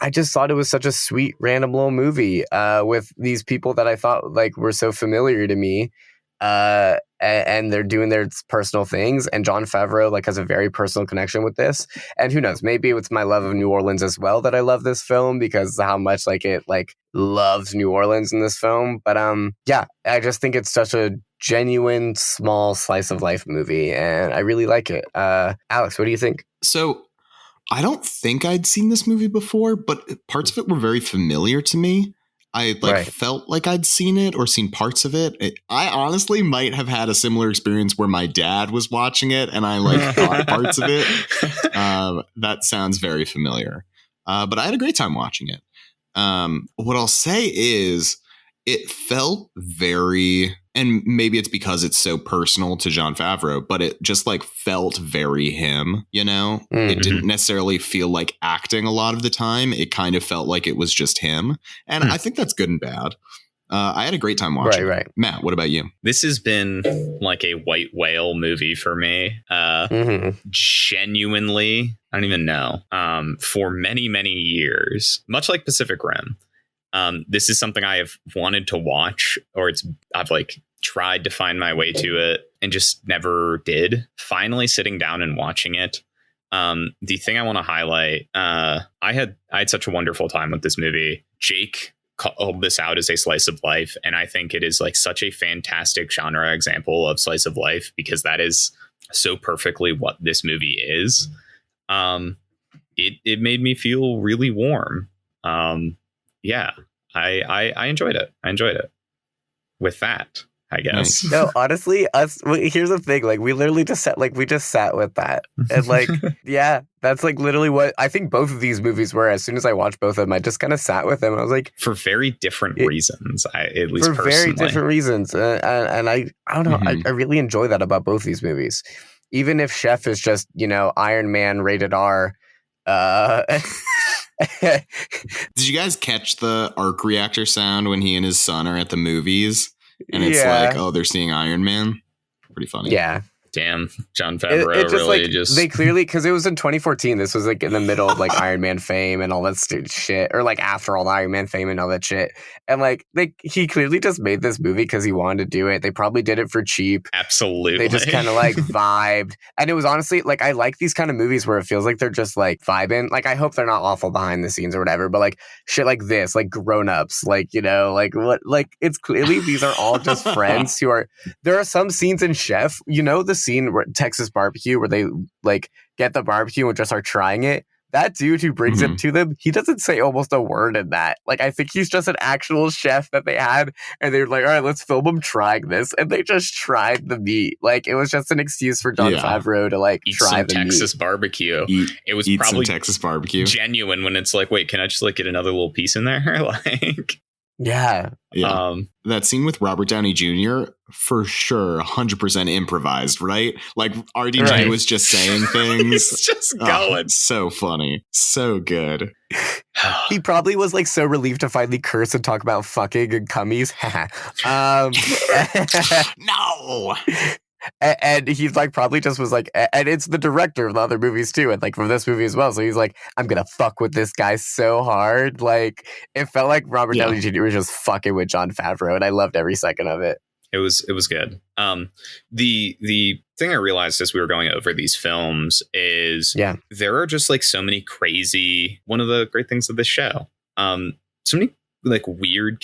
I just thought it was such a sweet, random little movie with these people that I thought like were so familiar to me. And they're doing their personal things, and Jon Favreau like has a very personal connection with this. And who knows, maybe it's my love of New Orleans as well that I love this film because how much like it like loves New Orleans in this film. But I just think it's such a genuine small slice of life movie, and I really like it. Alex, what do you think? So I don't think I'd seen this movie before, but parts of it were very familiar to me. I felt like I'd seen it or seen parts of it. I honestly might have had a similar experience where my dad was watching it and I like thought parts of it. That sounds very familiar. But I had a great time watching it. What I'll say is it felt very, and maybe it's because it's so personal to Jon Favreau, but it just like felt very him, Mm-hmm. It didn't necessarily feel like acting a lot of the time. It kind of felt like it was just him. And I think that's good and bad. I had a great time watching. Right. Matt, what about you? This has been like a white whale movie for me. Genuinely, I don't even know. For many, many years, much like Pacific Rim. This is something I have wanted to watch, or I've like tried to find my way to it and just never did. Finally sitting down and watching it. The thing I want to highlight, I had such a wonderful time with this movie. Jake called this out as a slice of life, and I think it is like such a fantastic genre example of slice of life because that is so perfectly what this movie is. It made me feel really warm. Yeah, I enjoyed it. With that, I guess. No, honestly, here's the thing. Like, we literally just sat with that. And like, yeah, that's like literally what I think both of these movies were. As soon as I watched both of them, I just kind of sat with them. I was like, for very different reasons, at least for personally. very different reasons. And I don't know. Mm-hmm. I really enjoy that about both these movies. Even if Chef is just, Iron Man rated R, Did you guys catch the arc reactor sound when he and his son are at the movies? And it's like, oh, they're seeing Iron Man? Pretty funny. Yeah. Damn, Jon Favreau it just, really like, just... They clearly, because it was in 2014, this was like in the middle of like Iron Man fame and all that shit, or like after all the Iron Man fame and all that shit. And like he clearly just made this movie because he wanted to do it. They probably did it for cheap. Absolutely. They just kind of like vibed. And it was honestly like, I like these kind of movies where it feels like they're just like vibing. Like, I hope they're not awful behind the scenes or whatever, but like shit like this, like Grown Ups, like, you know, like what, like it's clearly these are all just friends who are, there are some scenes in Chef, you know, the scene where Texas barbecue where they like get the barbecue and just are trying it. That dude who brings it to them, he doesn't say almost a word in that. Like, I think he's just an actual chef that they had, and they were like, all right, let's film him trying this. And they just tried the meat. Like, it was just an excuse for Jon Favreau to like try the Texas meat. barbecue. It was probably some Texas barbecue. Genuine when it's like, wait, can I just like get another little piece in there? Like, yeah. That scene with Robert Downey Jr. for sure 100% improvised, right? Like RDJ was just saying things. He's just going. So funny. So good. He probably was like so relieved to finally curse and talk about fucking and cummies. No. And he's like probably just was like, and it's the director of the other movies too, and like from this movie as well. So he's like, I'm gonna fuck with this guy so hard. Like, it felt like Robert Downey Jr. was just fucking with Jon Favreau, and I loved every second of it. It was good. The thing I realized as we were going over these films is there are just like so many crazy, one of the great things of this show, so many like weird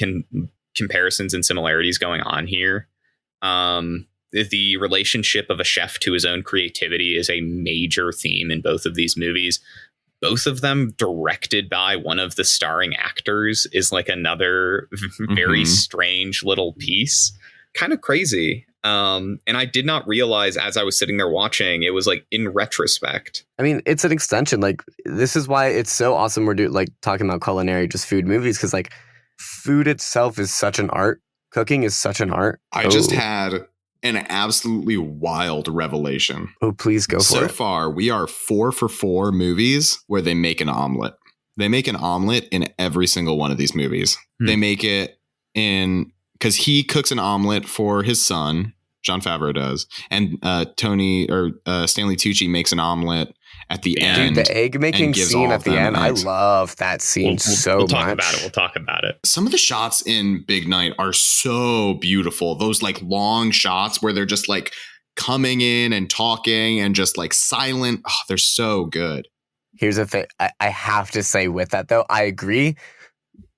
comparisons and similarities going on here. The relationship of a chef to his own creativity is a major theme in both of these movies. Both of them directed by one of the starring actors is like another very strange little piece. Kind of crazy. And I did not realize as I was sitting there watching, it was like in retrospect. I mean, it's an extension. Like, this is why it's so awesome we're like talking about culinary, just food movies, because like food itself is such an art. Cooking is such an art. I just had an absolutely wild revelation. Oh, please go for it. So far, we are 4 for 4 movies where they make an omelet. They make an omelet in every single one of these movies. They make it in, because he cooks an omelet for his son, Jon Favreau does, and Stanley Tucci makes an omelet at the end. Dude, the egg making scene at the end, I love that scene so much. We'll talk about it. Some of the shots in Big Night are so beautiful. Those like long shots where they're just like coming in and talking and just like silent. Oh, they're so good. Here's the thing. I have to say with that though, I agree.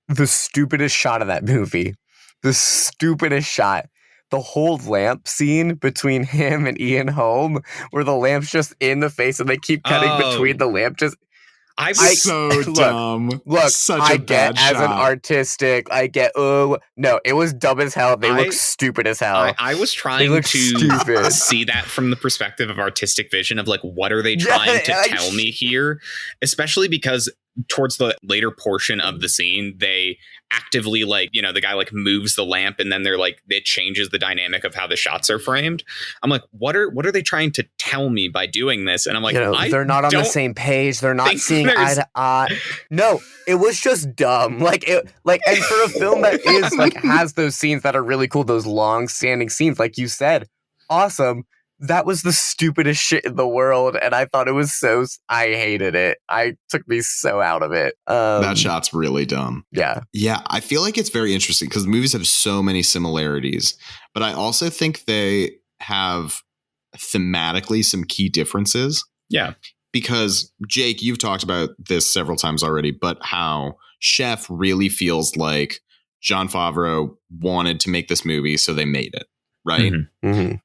The stupidest shot of that movie, the stupidest shot, the whole lamp scene between him and Ian Holm, where the lamp's just in the face and they keep cutting between the lamp. I was so dumb. Look, such I a get bad as shot. an artistic, I get, no, it was dumb as hell. They look stupid as hell. I was trying to see that from the perspective of artistic vision of like, what are they trying to tell me here? Especially because towards the later portion of the scene, they actively like, you know, the guy like moves the lamp and then they're like, it changes the dynamic of how the shots are framed. I'm like, what are they trying to tell me by doing this? And I'm like, they're not on the same page. They're not seeing eye to eye. No, it was just dumb. And for a film that is like has those scenes that are really cool, those long standing scenes, like you said, awesome. That was the stupidest shit in the world, and I thought it was I hated it. Took me so out of it. That shot's really dumb. Yeah. Yeah, I feel like it's very interesting because the movies have so many similarities, but I also think they have thematically some key differences. Yeah. Because, Jake, you've talked about this several times already, but how Chef really feels like Jon Favreau wanted to make this movie, so they made it. Right.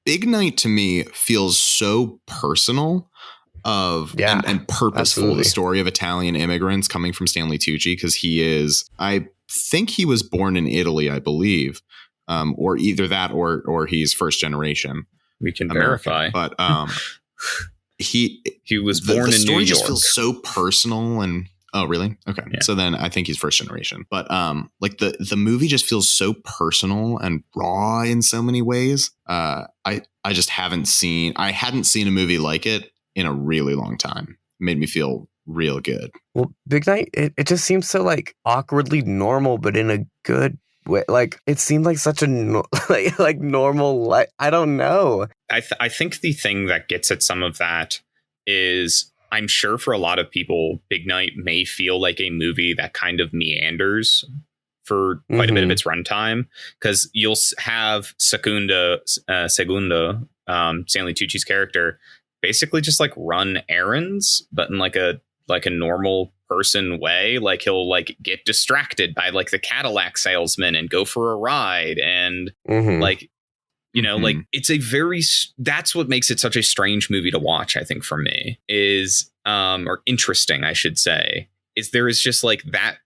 Big Night to me feels so personal and purposeful. Absolutely. The story of Italian immigrants coming from Stanley Tucci, because I think he was born in Italy, I believe, or either that or he's first generation. We can American, verify, but he was born in New York. The story just feels so personal and. Oh, really? Okay. Yeah. So then I think he's first generation. But like the movie just feels so personal and raw in so many ways. I just hadn't seen a movie like it in a really long time. It made me feel real good. Well, Big Night, it just seems so like awkwardly normal, but in a good way. Like it seemed like such a like normal. Like I don't know. I think the thing that gets at some of that is, I'm sure for a lot of people, Big Night may feel like a movie that kind of meanders for quite a bit of its runtime, because you'll have Segundo, Stanley Tucci's character, basically just like run errands, but in like a normal person way. Like he'll like get distracted by like the Cadillac salesman and go for a ride, and like, you know, like it's a very, that's what makes it such a strange movie to watch, I think, for me, is or interesting, I should say, is there is just like that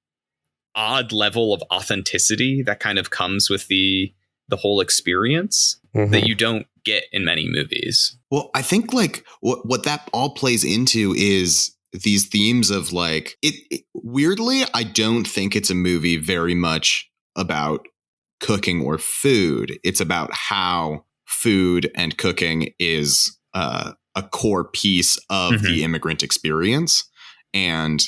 odd level of authenticity that kind of comes with the whole experience that you don't get in many movies. Well, I think like what that all plays into is these themes of like it weirdly, I don't think it's a movie very much about cooking or food. It's about how food and cooking is a core piece of the immigrant experience. And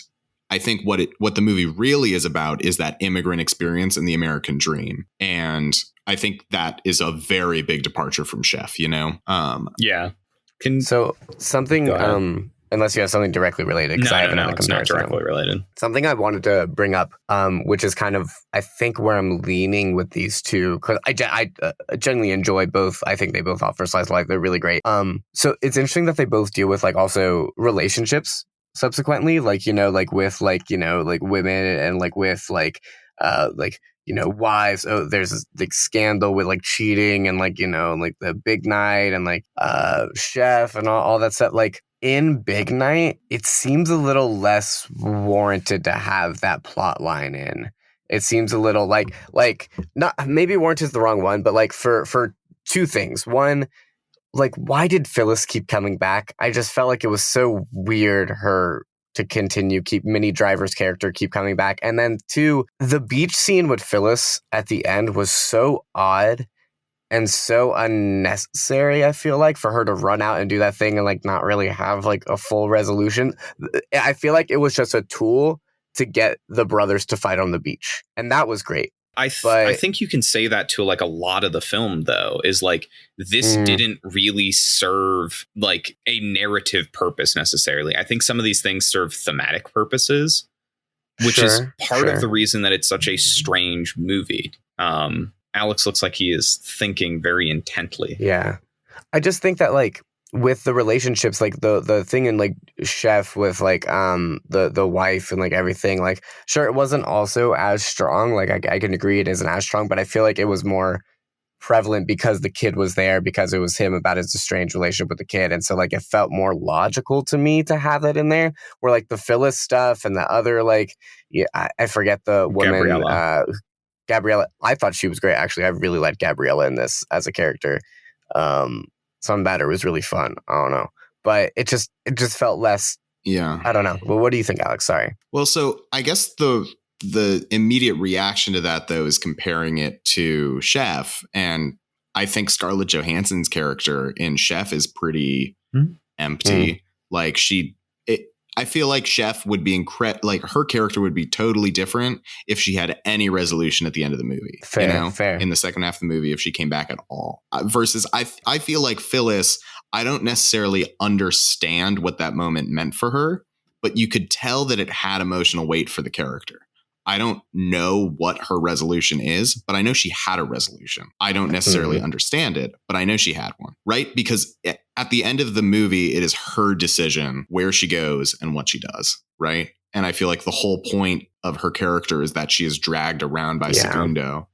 I think what the movie really is about is that immigrant experience and the American dream. And I think that is a very big departure from Chef, you know? Yeah. So something, unless you have something directly related, because I haven't had a comparison. It's not directly related. Something I wanted to bring up, which is kind of, I think, where I'm leaning with these two, because I genuinely enjoy both. I think they both offer slice of life. They're really great. So it's interesting that they both deal with like also relationships subsequently, like, you know, like with like, you know, like women and like with like, you know, wives. Oh, there's this like scandal with like cheating and like, you know, like the Big Night and like Chef and all that stuff. Like in Big Night, it seems a little less warranted to have that plot line in. It seems a little like not, maybe warranted is the wrong one, but like for two things. One, like, why did Phyllis keep coming back? I just felt like it was so weird her to continue, keep Minnie Driver's character keep coming back. And then two, the beach scene with Phyllis at the end was so odd and so unnecessary, I feel like, for her to run out and do that thing and like not really have like a full resolution. I feel like it was just a tool to get the brothers to fight on the beach. And that was great. I think you can say that to like a lot of the film, though, is like this didn't really serve like a narrative purpose necessarily. I think some of these things serve thematic purposes, which is part of the reason that it's such a strange movie. Alex looks like he is thinking very intently. Yeah, I just think that like with the relationships, like the thing in like Chef with like the wife and like everything, like sure it wasn't also as strong, like I can agree it isn't as strong, but I feel like it was more prevalent because the kid was there, because it was him about his estranged relationship with the kid, and so like it felt more logical to me to have that in there, where like the Phyllis stuff and the other like I forget the woman Gabriella. I thought she was great, actually. I really liked Gabriella in this as a character. Some Batter was really fun. I don't know. But it just felt less. Yeah. I don't know. Well, what do you think, Alex? Sorry. Well, so I guess the immediate reaction to that, though, is comparing it to Chef. And I think Scarlett Johansson's character in Chef is pretty empty. Like I feel like Chef would be like her character would be totally different if she had any resolution at the end of the movie. Fair. In the second half of the movie, if she came back at all. Versus I feel like Phyllis, I don't necessarily understand what that moment meant for her, but you could tell that it had emotional weight for the character. I don't know what her resolution is, but I know she had a resolution. I don't necessarily understand it, but I know she had one, right? Because at the end of the movie, it is her decision where she goes and what she does, right? And I feel like the whole point of her character is that she is dragged around by Segundo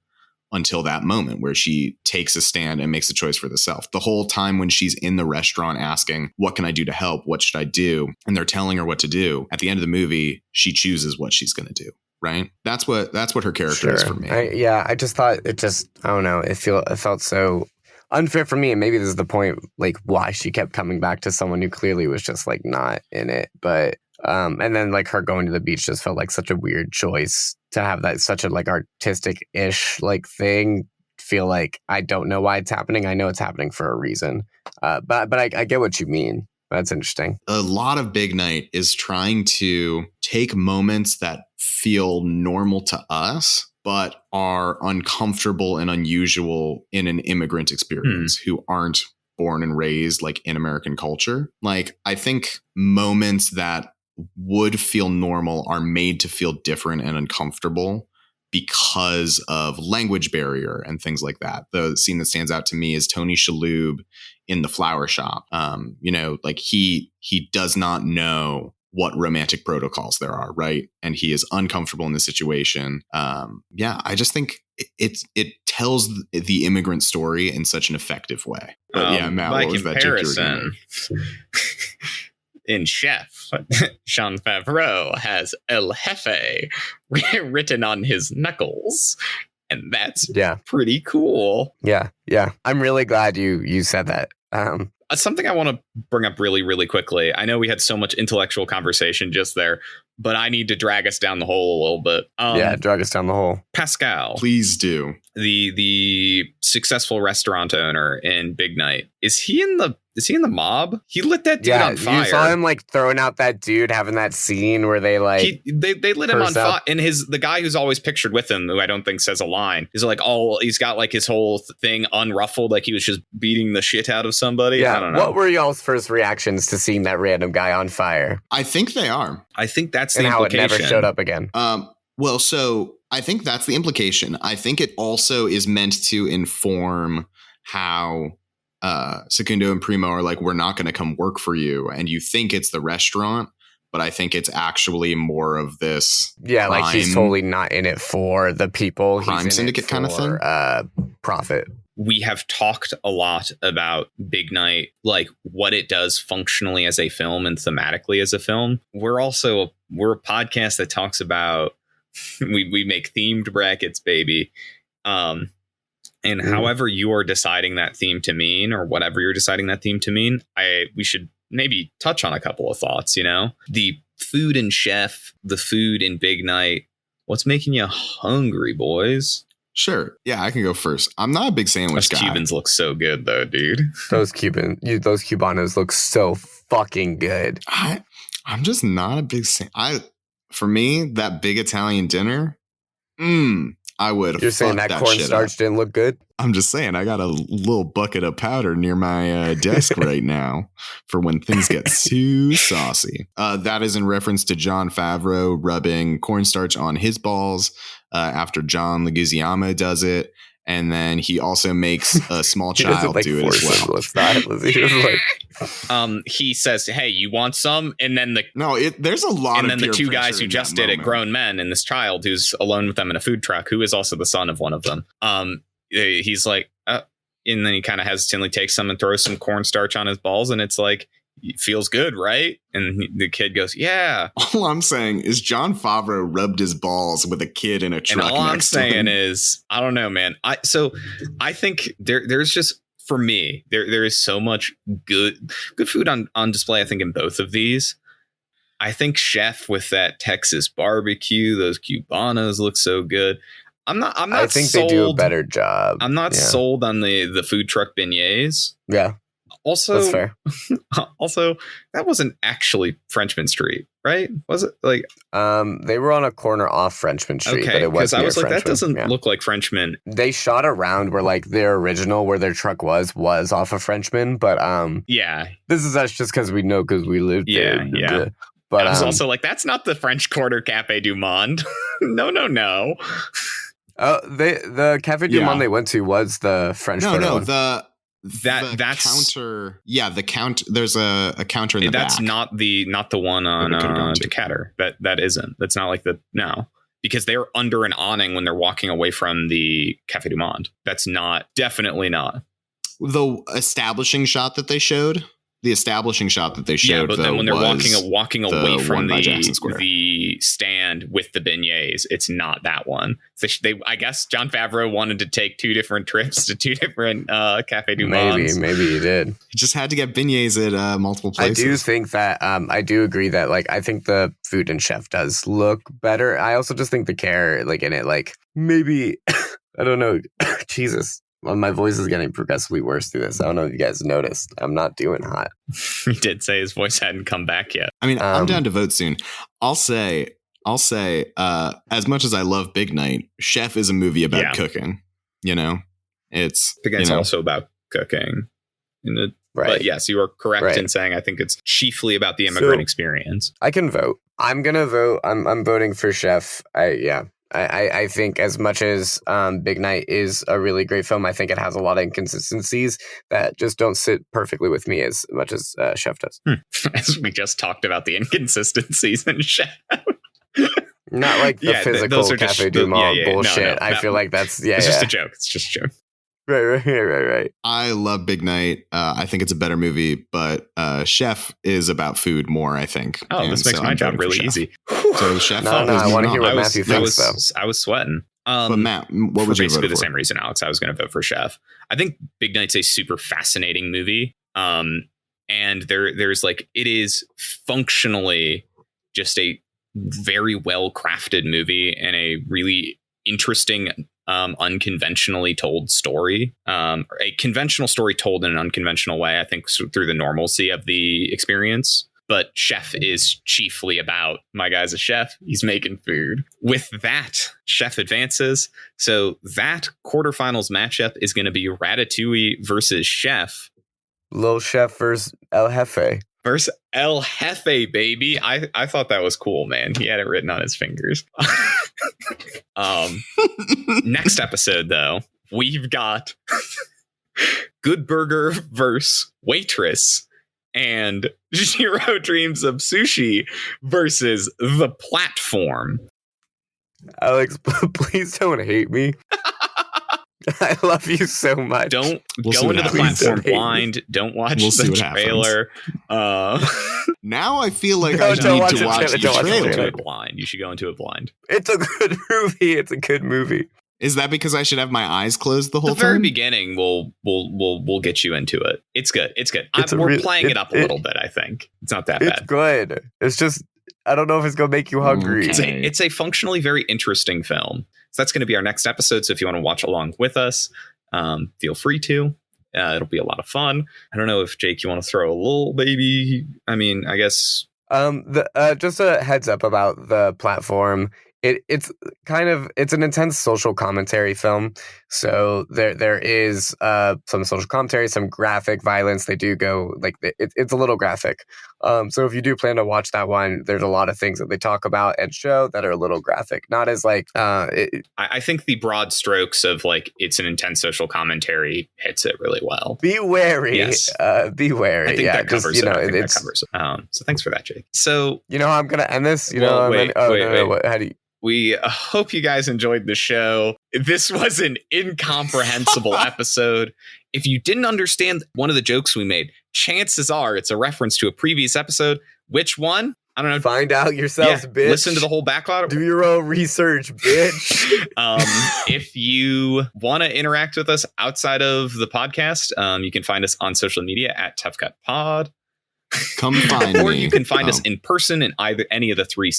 until that moment where she takes a stand and makes a choice for herself. The whole time when she's in the restaurant asking, what can I do to help? What should I do? And they're telling her what to do. At the end of the movie, she chooses what she's going to do. Right. That's what her character is for me. I just thought I don't know. It felt so unfair for me. And maybe this is the point, like why she kept coming back to someone who clearly was just like not in it. But and then like her going to the beach just felt like such a weird choice to have that such a like artistic ish like thing. Feel like I don't know why it's happening. I know it's happening for a reason. But I get what you mean. That's interesting. A lot of Big Night is trying to take moments that feel normal to us, but are uncomfortable and unusual in an immigrant experience who aren't born and raised like in American culture. Like, I think moments that would feel normal are made to feel different and uncomfortable because of language barrier and things like that. The scene that stands out to me is Tony Shalhoub in the flower shop. Like he does not know what romantic protocols there are, right? And he is uncomfortable in the situation. I just think it tells the immigrant story in such an effective way. But Matt, by what was comparison, in Chef, Jon Favreau has El Jefe written on his knuckles. And that's pretty cool. Yeah. I'm really glad you said that. Something I want to bring up really, really quickly. I know we had so much intellectual conversation just there, but I need to drag us down the hole a little bit. Drag us down the hole. Pascal. Please do. The successful restaurant owner in Big Night. Is he in the mob? He lit that dude on fire. You saw him like throwing out that dude, having that scene where they like they lit him on fire. And the guy who's always pictured with him, who I don't think says a line, is like, he's got like his whole thing unruffled, like he was just beating the shit out of somebody. Yeah. I don't know. What were y'all's first reactions to seeing that random guy on fire? I think they are. I think that's the and implication. How it never showed up again. So I think that's the implication. I think it also is meant to inform how Secundo and Primo are like, we're not going to come work for you. And you think it's the restaurant, but I think it's actually more of this. Yeah, like he's totally not in it for the people. Crime syndicate kind of thing. Profit. We have talked a lot about Big Night, like what it does functionally as a film and thematically as a film. We're a podcast that talks about we make themed brackets, baby. And however you are deciding that theme to mean, or whatever you're deciding that theme to mean, we should maybe touch on a couple of thoughts. The food in Chef, the food in Big Night. What's making you hungry, boys? Sure. Yeah, I can go first. I'm not a big sandwich guy. Those Cubans look so good, though, dude. Those Cubanos look so fucking good. I'm just not a big for me, that big Italian dinner, I would. You're saying that cornstarch didn't look good? I'm just saying, I got a little bucket of powder near my desk right now for when things get too saucy. That is in reference to Jon Favreau rubbing cornstarch on his balls after John Leguizamo does it. And then he also makes a small child do it as well. He says, "Hey, you want some?" And then there's a lot. And then the two guys who just did it, grown men, and this child who's alone with them in a food truck, who is also the son of one of them. He's like, and then he kind of hesitantly takes some and throws some cornstarch on his balls, and it's like, it feels good, right? And the kid goes, yeah. All I'm saying is Jon Favreau rubbed his balls with a kid in a truck. And all I'm saying is, I don't know, man. I think there's just, for me, there is so much good food on display, I think, in both of these. I think Chef with that Texas barbecue, those Cubanos look so good. I think they do a better job. I'm not sold on the food truck beignets. Yeah. Also, that's fair. Also, that wasn't actually Frenchman Street, right? Was it like? They were on a corner off Frenchman Street, but it was. Because I was like, Frenchman. That doesn't look like Frenchman. They shot around where like their original, where their truck was off of Frenchman, but this is us just because we know because we lived there. Yeah. But I was also like, that's not the French Quarter Cafe du Monde. No. The Cafe du Monde they went to was the French Quarter one. That's counter. Yeah, the count. There's a counter in the back. That's not the one on Decatur. That isn't. That's not like because they're under an awning when they're walking away from the Cafe du Monde. That's definitely not the establishing shot that they showed. Yeah, but then when they're walking away from the stand with the beignets, it's not that one. So I guess Jon Favreau wanted to take two different trips to two different Cafe du Monde. Maybe he did. He just had to get beignets at multiple places. I do think that I do agree that like I think the food in Chef does look better. I also just think the care like in it like maybe I don't know. Jesus. Well, my voice is getting progressively worse through this. I don't know if you guys noticed. I'm not doing hot. He did say his voice hadn't come back yet. I mean, I'm down to vote soon. I'll say, as much as I love Big Night, Chef is a movie about cooking. You know, it's Big Night's also about cooking. Right. But yes, you are correct in saying I think it's chiefly about the immigrant experience. I can vote. I'm gonna vote. I'm voting for Chef. I think as much as Big Night is a really great film, I think it has a lot of inconsistencies that just don't sit perfectly with me as much as Chef does. As we just talked about the inconsistencies in Chef. Not like the physical Cafe Du Monde bullshit. I feel like that's It's just a joke. It's just a joke. Right. I love Big Night. I think it's a better movie, but Chef is about food more, I think. Oh, this makes my job really easy. So Chef. No, I want to hear what Matthew thinks, though. I was sweating. But Matt, what would you vote for? Basically the same reason, Alex. I was going to vote for Chef. I think Big Night's a super fascinating movie. And there's like, it is functionally just a very well crafted movie and a really interesting unconventionally told story, a conventional story told in an unconventional way, I think, through the normalcy of the experience. But Chef is chiefly about, my guy's a chef, he's making food. With that, Chef advances. So that quarterfinals matchup is going to be Ratatouille versus Chef. Lil Chef versus El Jefe. Versus El Jefe, baby. I thought that was cool, man. He had it written on his fingers. Next episode, though, we've got Good Burger versus Waitress and Jiro Dreams of Sushi versus The Platform. Alex, please don't hate me. I love you so much. Don't go into The Platform blind. Don't watch the trailer. Now I feel like I need to watch the trailer. Blind. You should go into it blind. It's a good movie. It's a good movie. Is that because I should have my eyes closed the whole time? The very beginning will get you into it. It's good. It's good. We're playing it up a little bit, I think. It's not that bad. It's good. It's just, I don't know if it's going to make you hungry. Okay. It's a functionally very interesting film. So that's going to be our next episode. So if you want to watch along with us, feel free to. It'll be a lot of fun. I don't know if, Jake, you want to throw a little baby. I mean, I guess. Just a heads up about The Platform. It's an intense social commentary film. So there is some social commentary, some graphic violence. They do go like it's a little graphic. So if you do plan to watch that one, there's a lot of things that they talk about and show that are a little graphic. Not as like I think the broad strokes of like it's an intense social commentary hits it really well. Be wary. Yes. Be wary. I think that covers it. I think that covers it. So thanks for that, Jake. So you know how I'm gonna end this. Wait. How do you? We hope you guys enjoyed the show. This was an incomprehensible episode. If you didn't understand one of the jokes we made, chances are it's a reference to a previous episode. Which one? I don't know. Find out yourselves, bitch. Listen to the whole backlog. Do your own research, bitch. If you want to interact with us outside of the podcast, you can find us on social media at Tough Cut Pod. Come find me. Or you can find us in person in any of the 4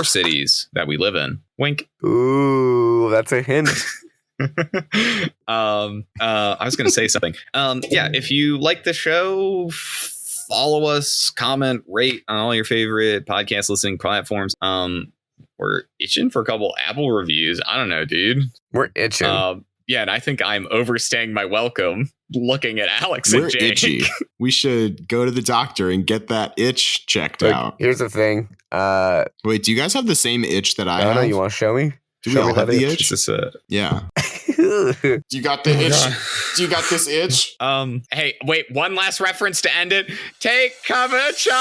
cities that we live in. Wink. Ooh, that's a hint. I was going to say something. If you like the show, follow us, comment, rate on all your favorite podcast listening platforms. We're itching for a couple Apple reviews. I don't know, dude. We're itching. And I think I'm overstaying my welcome looking at Alex and Jake. Itchy. We should go to the doctor and get that itch checked out. Here's the thing. Wait, do you guys have the same itch that I have? No, you want to show me? Do we all have the itch? Yeah. Do you got the itch? Do you got this itch? Hey, wait, one last reference to end it. Take cover, child!